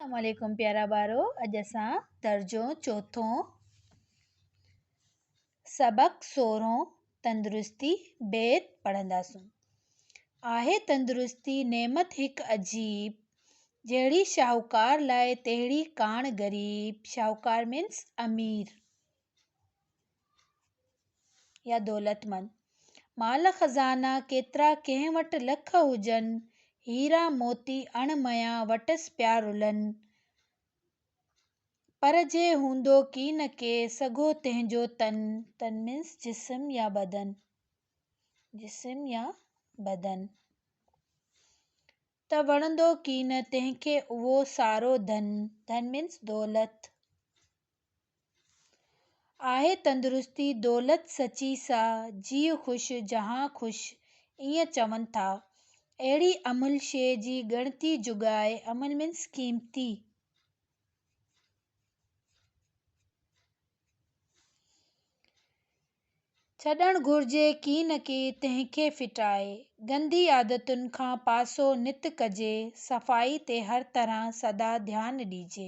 अस्सलामुअलैकुम प्यारा ॿारो। अॼु असां दर्जो चौथों सबक 16 तंदुरुस्ती बैत पढ़ंदासूं। आहे तंदुरुस्ती नेमत हिक अजीब, जहिड़ी शाहूकार लाइ तहिड़ी कान ग़रीब। शाहूकार मीन्स अमीर या दौलतमंद। माल ख़ज़ाना केतिरा कंहिं वटि लख हुजनि, हीरा मोती अणमया वटसि पिया रुलनि, पर जे हूंदो की न के सॻो तंहिंजो तन। तन मीन्स जिस्म या बदन, जिस्म या बदन। त वणंदो की न तंहिंखे उहो सारो धन। धन मीन्स दौलत। आहे तंदुरुस्ती दौलत सची सा, जीउ ख़ुशि जहां ख़ुशि, ईअं चवनि था। अहिड़ी अमुल शइ जी ॻणती जुगाए। अमुल मीन्स क़ीमती। छॾणु घुरिजे की न की तंहिंखे फिटाए। गंदी आदतुनि खां पासो नित कजे, सफ़ाई ते हर तरह सदा ध्यानु ॾिजे।